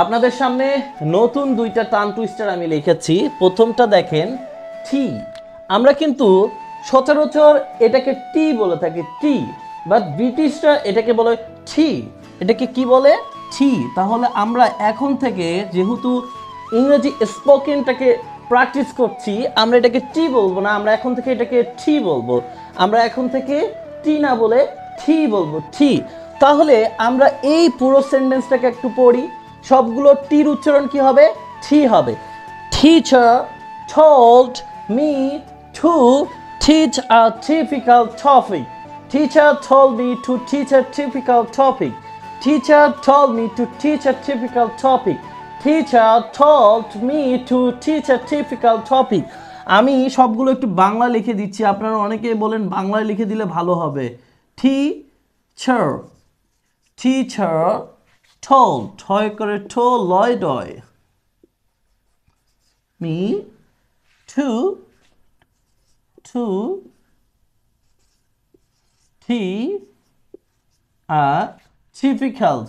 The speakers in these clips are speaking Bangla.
আপনাদের সামনে নতুন দুইটা টাং টুইস্টার আমি লিখেছি। প্রথমটা দেখেন টি। আমরা কিন্তু সচরাচর এটাকে টি বলে থাকি, টি, বাট ব্রিটিশরা এটাকে বলে টি। এটাকে কি বলে? টি। তাহলে আমরা এখন থেকে যেহেতু ইংরেজি স্পোকেনটাকে প্র্যাকটিস করছি, আমরা এটাকে টি বলবো না, আমরা এখন থেকে এটাকে টি বলবো। আমরা এখন থেকে টি না বলে টি বলবো, টি। তাহলে আমরা এই পুরো সেন্টেন্সটাকে একটু পড়ি। সবগুলো টির উচ্চারণ কি হবে? টি হবে। Teacher told me to teach a typical topic. Teacher told me to teach a typical topic. Teacher told me to teach a typical topic. Teacher told me to teach a typical topic. আমি সবগুলো একটু বাংলা লিখে দিচ্ছি, আপনারা অনেকেই বলেন বাংলায় লিখে দিলে ভালো হবে। Teacher, teacher told, ঠয় করে ঠো লয় ডয়, me to teach a typical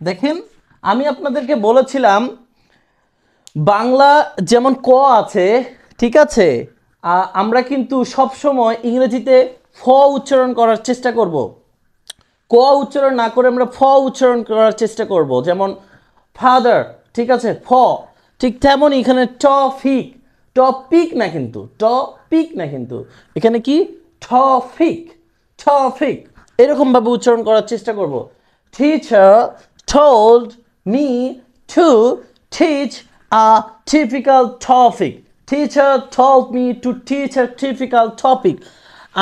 দেখেন আমি আপনাদেরকে বলেছিলাম বাংলা যেমন ক আছে, ঠিক আছে, আমরা কিন্তু সব সময় ইংরেজিতে ফ উচ্চারণ করার চেষ্টা করব। ক উচ্চারণ না করে আমরা ফ উচ্চারণ করার চেষ্টা করব, যেমন ফাদার, ঠিক আছে, ফ। ঠিক তেমন এখানে টপিক, টপিক না কিন্তু, টপিক না কিন্তু, এখানে কি টপিক, টপিক, এরকমভাবে উচ্চারণ করার চেষ্টা করব। Teacher told me to teach a typical topic. Teacher told me to teach a typical topic.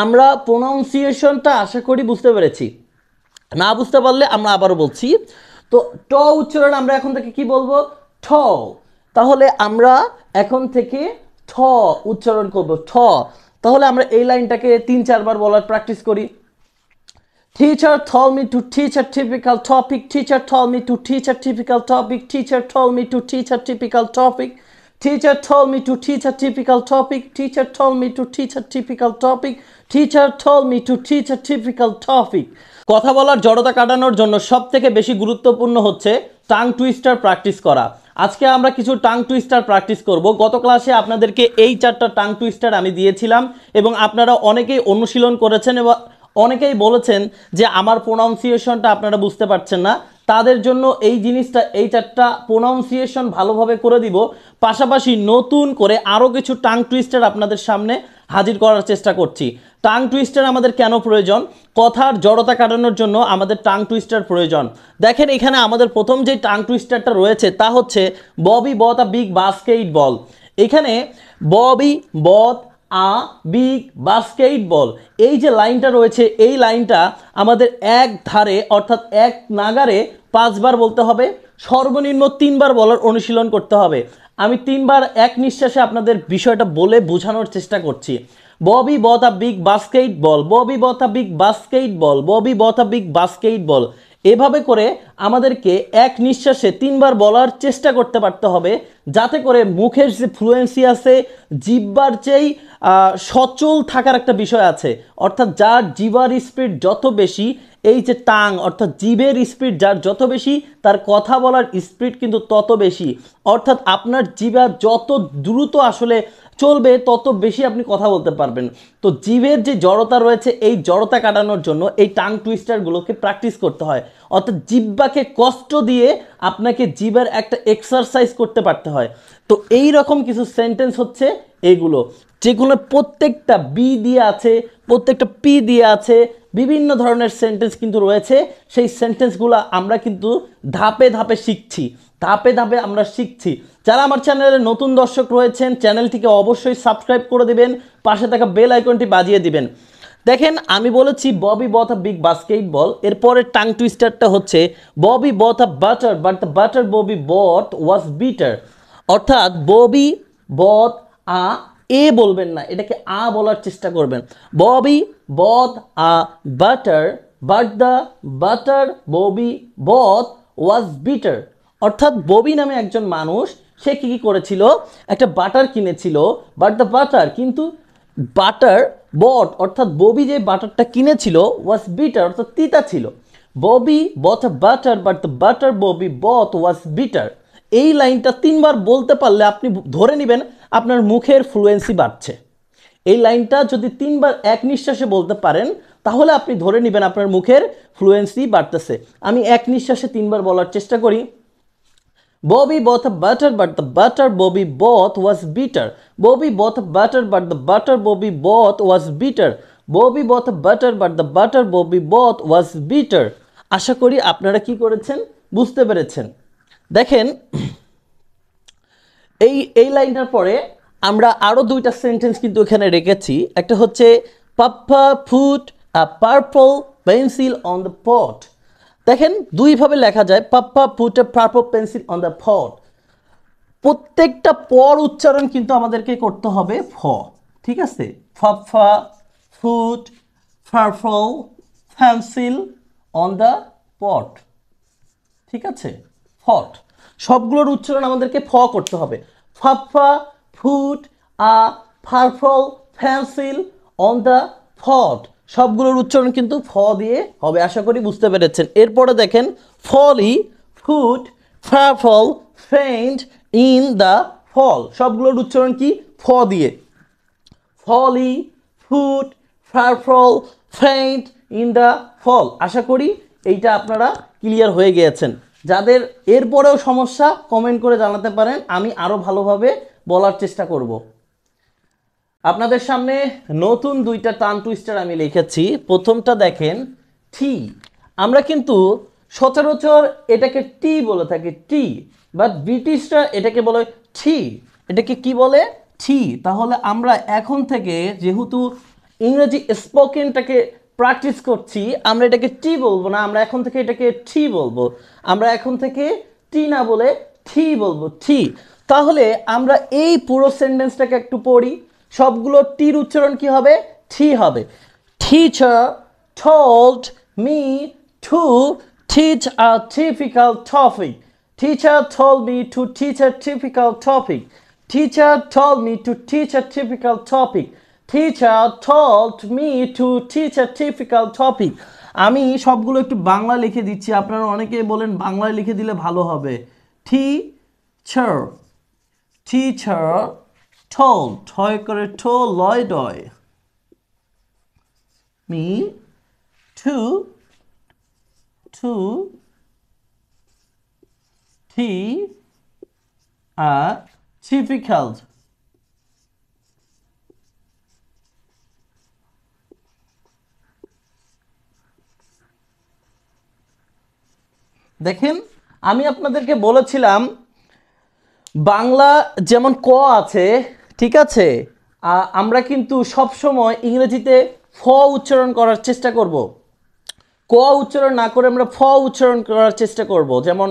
আমরা প্রোনাউন্সিয়েশনটা আশা করি বুঝতে পেরেছি। না বুঝতে পারলে আমরা আবারও বলছি। তো ট উচ্চারণ আমরা এখন থেকে কি বলবো? ঠ। তাহলে আমরা এখন থেকে ঠ উচ্চারণ করব, ঠ। তাহলে আমরা এই লাইনটাকে 3-4 বার বলার প্র্যাকটিস করি। Teacher told me to teach a typical topic. Teacher told me to teach a typical topic. Teacher told me to teach a typical topic. Teacher told me to teach a typical topic. Teacher told me to teach a typical topic. Teacher told me to teach a typical topic. কথা বলার জড়তা কাটানোর জন্য সবথেকে বেশি গুরুত্বপূর্ণ হচ্ছে টাং টুইস্টার প্র্যাকটিস করা। আজকে আমরা কিছু টাং টুইস্টার প্র্যাকটিস করব। গত ক্লাসে আপনাদেরকে এই 4টা টাং টুইস্টার আমি দিয়েছিলাম এবং আপনারা অনেকেই অনুশীলন করেছেন এবং অনেকেই বলেছেন যে আমার প্রোনাউন্সিয়েশনটা আপনারা বুঝতে পারছেন না। তাদের জন্য এই জিনিসটা, এই 4টা প্রোনাউন্সিয়েশন ভালোভাবে করে দিব। পাশাপাশি নতুন করে আরও কিছু টাং টুইস্টার আপনাদের সামনে হাজির করার চেষ্টা করছি। টাং টুইস্টার আমাদের কেন প্রয়োজন? কথার জড়তা কাটানোর জন্য আমাদের টাং টুইস্টার প্রয়োজন। দেখেন এখানে আমাদের প্রথম যে টাং টুইস্টারটা রয়েছে তা হচ্ছে Bobby bought a big basket বল। এখানে Bobby bought a big basket বল, এই যে লাইনটা রয়েছে, এই লাইনটা আমাদের এক ধারে অর্থাৎ এক নাগারে 5 বার বলতে হবে, সর্বনিম্ন 3 বার বলার অনুশীলন করতে হবে। আমি 3 বার এক নিঃশ্বাসে আপনাদের বিষয়টা বলে বোঝানোর চেষ্টা করছি। Bobby bought a big basketball, Bobby bought a big basketball, Bobby bought a big basketball. এভাবে করে আমাদেরকে এক নিঃশ্বাসে 3 বার বলার চেষ্টা করতে পারতে হবে, যাতে করে মুখের যে ফ্লুয়েন্সি আছে, জিহ্বার যেই সচল থাকার একটা বিষয় আছে, অর্থাৎ যার জিহ্বার স্পিড যত বেশি, এই যে টাং অর্থাৎ জিভের স্পিড যার যত বেশি, তার কথা বলার স্পিড কিন্তু তত বেশি। অর্থাৎ আপনার জিহ্বা যত দ্রুত আসলে চলবে তত বেশি আপনি কথা বলতে পারবেন। তো জিভের যে জড়তা রয়েছে, এই জড়তা কাটানোর জন্য এই টাং টুইস্টারগুলোকে প্র্যাকটিস করতে হয়। অর্থাৎ জিহ্বাকে কষ্ট দিয়ে আপনাকে জিভের একটা এক্সারসাইজ করতে পারতে হয়। তো এই রকম কিছু সেন্টেন্স হচ্ছে এইগুলো, যেগুলো প্রত্যেকটা বি দিয়ে আছে, প্রত্যেকটা পি দিয়ে আছে, বিভিন্ন ধরনের সেন্টেন্স কিন্তু রয়েছে। সেই সেন্টেন্সগুলো আমরা কিন্তু ধাপে ধাপে শিখছি, ধাপে ধাপে আমরা শিখছি। যারা আমার চ্যানেলে নতুন দর্শক রয়েছেন, চ্যানেলটিকে অবশ্যই সাবস্ক্রাইব করে দিবেন, পাশে থাকা বেল আইকনটি বাজিয়ে দিবেন। দেখেন আমি বলেছি Bobby bought a big basketball, এরপরে টাং টুইস্টারটা হচ্ছে Bobby bought a butter but the butter Bobby bought was bitter. অর্থাৎ ববি বট আ, এ বলবেন না, এটাকে আ বলার চেষ্টা করবেন। Bobby bought a butter but the butter Bobby bought was bitter. অর্থাৎ ববি নামে একজন মানুষ, সে কি করেছিল, একটা বাটার কিনেছিল, বাট দ্য বাটার, কিন্তু বাটার বট অর্থাৎ ববি যে বাটারটা কিনেছিল ওয়াজ বিটার অর্থাৎ তিতা ছিল। Bobby bought a butter but the butter Bobby bought was bitter. এই লাইনটা 3বার বলতে পারলে আপনি ধরে নেবেন আপনার মুখের ফ্লুয়েন্সি বাড়ছে। এই লাইনটা যদি 3বার এক নিঃশ্বাসে বলতে পারেন তাহলে আপনি ধরে নেবেন আপনার মুখের ফ্লুয়েন্সি বাড়তেছে। আমি এক নিঃশ্বাসে 3বার বলার চেষ্টা করি। Bobby bought a butter, but the butter Bobby bought was bitter. Bobby bought a butter, but the butter Bobby bought was bitter. Bobby bought a butter, but the butter Bobby bought was bitter. আশা করি আপনারা কি করেছেন, বুঝতে পেরেছেন। দেখেন এই লাইনটার পরে আমরা আরো 2টা সেন্টেন্স কিন্তু এখানে রেখেছি। একটা হচ্ছে Papa put a purple pencil on the pot. দেখেন দুইভাবে লেখা যায়, Papa put a purple pencil on the pot. প্রত্যেকটা পর উচ্চারণ কিন্তু আমাদেরকে করতে হবে ফ, ঠিক আছে। Papa put purple pencil on the pot, ঠিক আছে। ফট সবগুলোর উচ্চারণ আমাদেরকে ফ করতে হবে। Papa put a purple pencil on the pot, সবগুলোর উচ্চারণ কিন্তু ফ দিয়ে হবে। আশা করি বুঝতে পেরেছেন। এরপরে দেখেন Folly foot purple paint in the fall, সবগুলোর উচ্চারণ কি ফ দিয়ে। Folly foot purple paint in the fall. আশা করি এইটা আপনারা ক্লিয়ার হয়ে গিয়েছেন। যাদের এরপরেও সমস্যা কমেন্ট করে জানাতে পারেন, আমি আরও ভালোভাবে বলার চেষ্টা করব। আপনাদের সামনে নতুন 2টা টান টুইস্টার আমি লিখেছি। প্রথমটা দেখেন টি। আমরা কিন্তু সচরাচর এটাকে টি বলে থাকি, টি, বাট ব্রিটিশরা এটাকে বলে টি। এটাকে কি বলে, টি। তাহলে আমরা এখন থেকে যেহেতু ইংরেজি স্পোকেনটাকে প্র্যাকটিস করছি, আমরা এটাকে টি বলবো না, আমরা এখন থেকে এটাকে টি বলবো। আমরা এখন থেকে টি না বলে টি বলবো, টি। তাহলে আমরা এই পুরো সেন্টেন্সটাকে একটু পড়ি। সবগুলো টির উচ্চারণ কি হবে, টি হবে। Teacher told me to teach a typical topic. Teacher told me to teach a typical topic. Teacher told me to teach a typical topic. Teacher told me to teach a typical topic. আমি সবগুলো একটু বাংলা লিখে দিচ্ছি, আপনারা অনেকেই বলেন বাংলায় লিখে দিলে ভালো হবে। টিচার, টিচার told, ঠয় করে ঠো লয় ডয়, me to teach a typical দেখেন আমি আপনাদেরকে বলেছিলাম বাংলা যেমন ক আছে, ঠিক আছে, আমরা কিন্তু সব সময় ইংরেজিতে ফ উচ্চারণ করার চেষ্টা করব। ক উচ্চারণ না করে আমরা ফ উচ্চারণ করার চেষ্টা করব। যেমন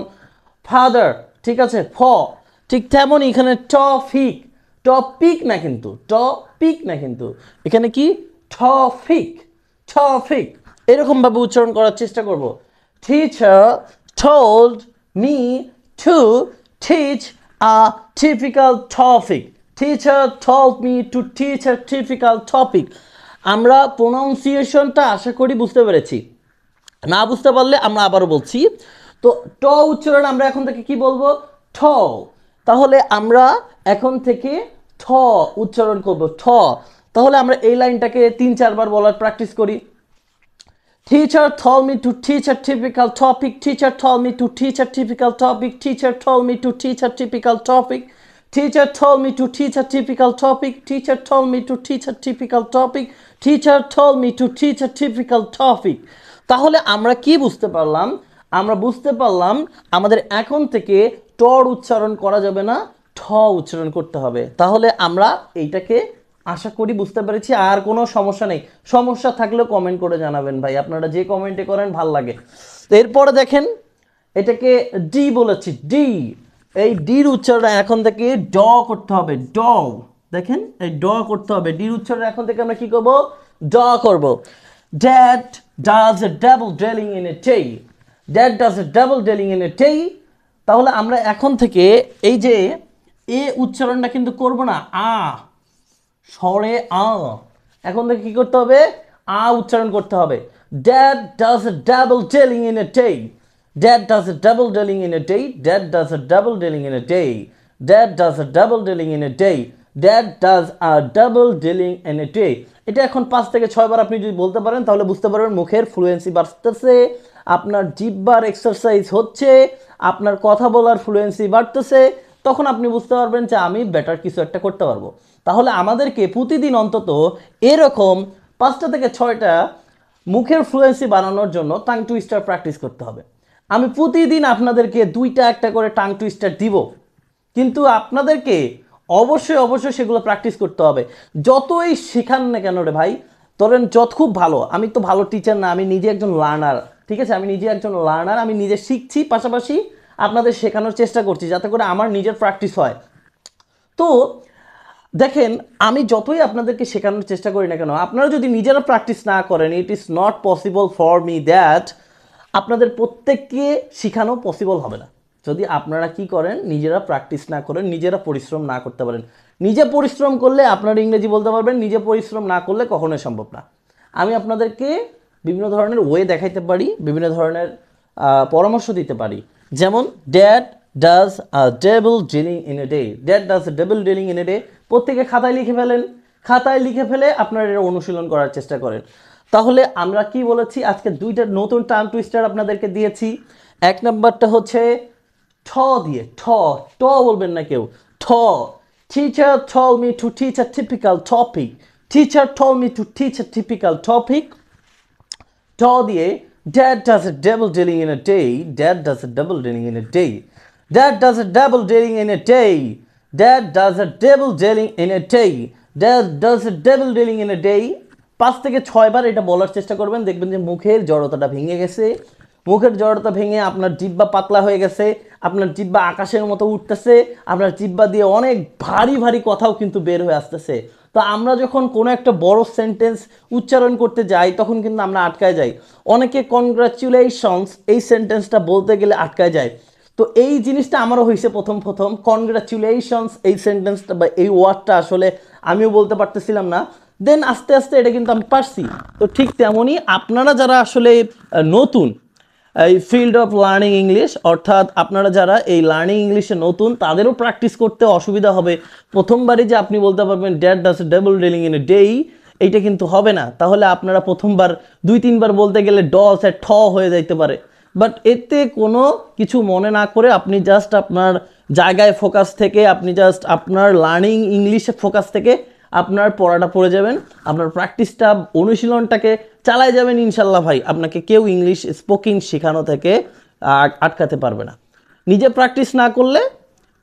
ফাদার, ঠিক আছে, ফ। ঠিক তেমন এখানে টপিক, টপিক না কিন্তু, টপিক না কিন্তু, এখানে কি টপিক, টপিক, এরকমভাবে উচ্চারণ করার চেষ্টা করব। Teacher told me to teach a typical topic. Teacher told me to teach a typical topic. আমরা প্রোনাউন্সিয়েশনটা আশা করি বুঝতে পেরেছি। না বুঝতে পারলে আমরা আবারও বলছি। তো ট উচ্চারণ আমরা এখন থেকে কি বলবো, ঠ। তাহলে আমরা এখন থেকে ঠ উচ্চারণ করব, ঠ। তাহলে আমরা এই লাইনটাকে 3-4 বার বলার প্র্যাকটিস করি। Teacher told me to teach a typical topic. Teacher told me to teach a typical topic. Teacher told me to teach a typical topic. Teacher told me to teach a typical topic. Teacher told me to teach a typical topic. Teacher told me to teach a typical topic. তাহলে আমরা কি বুঝতে পারলাম, আমরা বুঝতে পারলাম আমাদের এখন থেকে টর উচ্চারণ করা যাবে না, ঠ উচ্চারণ করতে হবে। তাহলে আমরা এইটাকে আশা করি বুঝতে পেরেছি। আর কোনো সমস্যা নেই, সমস্যা থাকলেও কমেন্ট করে জানাবেন ভাই, আপনারা যে কমেন্টে করেন ভাল লাগে। তো এরপরে দেখেন এটাকে ডি বলেছি, ডি। এই ডির উচ্চারণ এখন থেকে ড করতে হবে, ড। দেখেন এই ড করতে হবে, ডির উচ্চারণ এখন থেকে আমরা কি করব, ড করব। Dad does a double dwelling in a day. Dad does a double dwelling in a day. তাহলে আমরা এখন থেকে এই যে এ উচ্চারণটা কিন্তু করব না, আ। স্বরে আ। এখন থেকে কি করতে হবে? আ উচ্চারণ করতে হবে। Dad does a double ডেলিং in a day. Dad does a double ডেলিং in a day. Dad does a double ডেলিং in a day. Dad does a double ডেলিং in a day. Dad does a double ডেলিং in a day. এটা এখন 5 থেকে 6 বার আপনি যদি বলতে পারেন তাহলে বুঝতে পারবেন মুখের ফ্লুয়েন্সি বাড়তেছে, আপনার জিহ্বার এক্সারসাইজ হচ্ছে, আপনার কথা বলার ফ্লুয়েন্সি বাড়তেছে। তখন আপনি বুঝতে পারবেন যে আমি বেটার কিছু একটা করতে পারবো। তাহলে আমাদেরকে প্রতিদিন অন্তত এরকম 5টা থেকে 6টা মুখের ফ্লুয়েন্সি বানানোর জন্য টাং টুইস্টার প্র্যাকটিস করতে হবে। আমি প্রতিদিন আপনাদেরকে 2টা একটা করে টাং টুইস্টার দিব, কিন্তু আপনাদেরকে অবশ্যই সেগুলো প্র্যাকটিস করতে হবে। যতই শেখান না কেন রে ভাই, ধরেন যত খুব ভালো, আমি তো ভালো টিচার না, আমি নিজে একজন লার্নার, ঠিক আছে, আমি নিজে একজন লার্নার, আমি নিজে শিখছি, পাশাপাশি আপনাদের শেখানোর চেষ্টা করছি যাতে করে আমার নিজের প্র্যাকটিস হয়। তো দেখেন, আমি যতই আপনাদেরকে শেখানোর চেষ্টা করি না কেন, আপনারা যদি নিজেরা প্র্যাকটিস না করেন, it is not possible for me that আপনাদের প্রত্যেককে শেখানো পসিবল হবে না যদি আপনারা কি করেন, নিজেরা প্র্যাকটিস না করেন, নিজেরা পরিশ্রম না করতে পারেন। নিজে পরিশ্রম করলে আপনারা ইংরেজি বলতে পারবেন, নিজে পরিশ্রম না করলে কখনোই সম্ভব না। আমি আপনাদেরকে বিভিন্ন ধরনের ওয়ে দেখাইতে পারি, বিভিন্ন ধরনের পরামর্শ দিতে পারি। যেমন dad does a double dealing in a day. Dad does a double dealing in a day. প্রত্যেকে খাতায় লিখে ফেলেন, খাতায় লিখে ফেলে আপনারা এটা অনুশীলন করার চেষ্টা করেন। তাহলে আমরা কি বলেছি, আজকে 2টা নতুন টাং টুইস্টার আপনাদেরকে দিয়েছি। 1 নাম্বারটা হচ্ছে ঠ দিয়ে, ঠ বলবেন না কেউ, ঠ। Teacher told me to teach a typical topic. Teacher told me to teach a typical topic. ঠ দিয়ে, dad does a double dealing in a day. Dad does a double dealing in a day. Dad does a double dealing in a day. Dad does a double dealing in a day. Dad does a double dealing in a day. 5 থেকে 6 বার এটা বলার চেষ্টা করবেন, দেখবেন যে মুখের জড়তাটা ভেঙে গেছে। মুখের জড়তা ভেঙে আপনার জিহ্বা পাতলা হয়ে গেছে, আপনার জিহ্বা আকাশের মতো উঠতেছে, আপনার জিহ্বা দিয়ে অনেক ভারী ভারী কথাও কিন্তু বের হয়ে আসতেছে। তো আমরা যখন কোনো একটা বড় সেন্টেন্স উচ্চারণ করতে যাই তখন কিন্তু আমরা আটকায় যাই। অনেকে কনগ্রাচুলেশনস এই সেন্টেন্সটা বলতে গেলে আটকায় যায়। তো এই জিনিসটা আমারও হয়েছে প্রথম কনগ্রাচুলেশনস এই সেন্টেন্সটা বা এই ওয়ার্ডটা আসলে আমিও বলতে পারতেছিলাম না। দেন আস্তে আস্তে এটা কিন্তু আমি পারছি। তো ঠিক তেমনই আপনারা যারা আসলে নতুন এই ফিল্ড অফ লার্নিং ইংলিশ, অর্থাৎ আপনারা যারা এই লার্নিং ইংলিশে নতুন, তাদেরও প্র্যাকটিস করতে অসুবিধা হবে। প্রথমবারই যে আপনি বলতে পারবেন dad does a double dealing in a day, এইটা কিন্তু হবে না। তাহলে আপনারা প্রথমবার 2-3 বার বলতে গেলে ডস এ ঠ হয়ে যাইতে পারে। বাট এতে কোনো কিছু মনে না করে আপনি জাস্ট আপনার জায়গায় ফোকাস থেকে, আপনি জাস্ট আপনার লার্নিং ইংলিশে ফোকাস থেকে আপনার পড়াটা পড়ে যাবেন, আপনার প্র্যাকটিসটা অনুশীলনটাকে চালায় যাবেন। ইনশাল্লাহ ভাই, আপনাকে কেউ ইংলিশ স্পোকিং শেখানো থেকে আটকাতে পারবে না। নিজে প্র্যাকটিস না করলে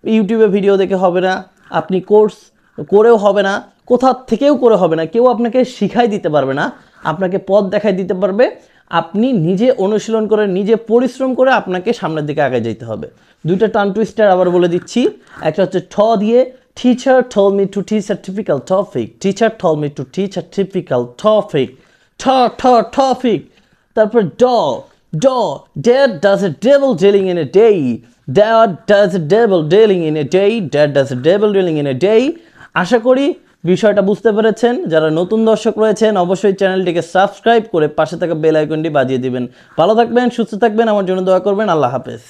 ইউটিউবে ভিডিও দেখে হবে না, আপনি কোর্স করেও হবে না, কোথা থেকেও করে হবে না, কেউ আপনাকে শিখাই দিতে পারবে না, আপনাকে পথ দেখাই দিতে পারবে। আপনি নিজে অনুশীলন করে, নিজে পরিশ্রম করে আপনাকে সামনের দিকে আগে যেতে হবে। 2টা টাং টুইস্টার আবার বলে দিচ্ছি। একটা হচ্ছে ঠ দিয়ে, teacher told me to teach a typical topic. Teacher told me to teach a typical topic. Topic. তারপর ড, dad does a double dealing in a day. Dad does a double dealing in a day. Dad does a double dealing in a day. আশা করি বিষয়টা বুঝতে পেরেছেন। যারা নতুন দর্শক রয়েছেন অবশ্যই চ্যানেলটিকে সাবস্ক্রাইব করে পাশে থাকা বেল আইকনটি বাজিয়ে দিবেন। ভালো থাকবেন, সুস্থ থাকবেন, আমার জন্য দোয়া করবেন। আল্লাহ হাফেজ।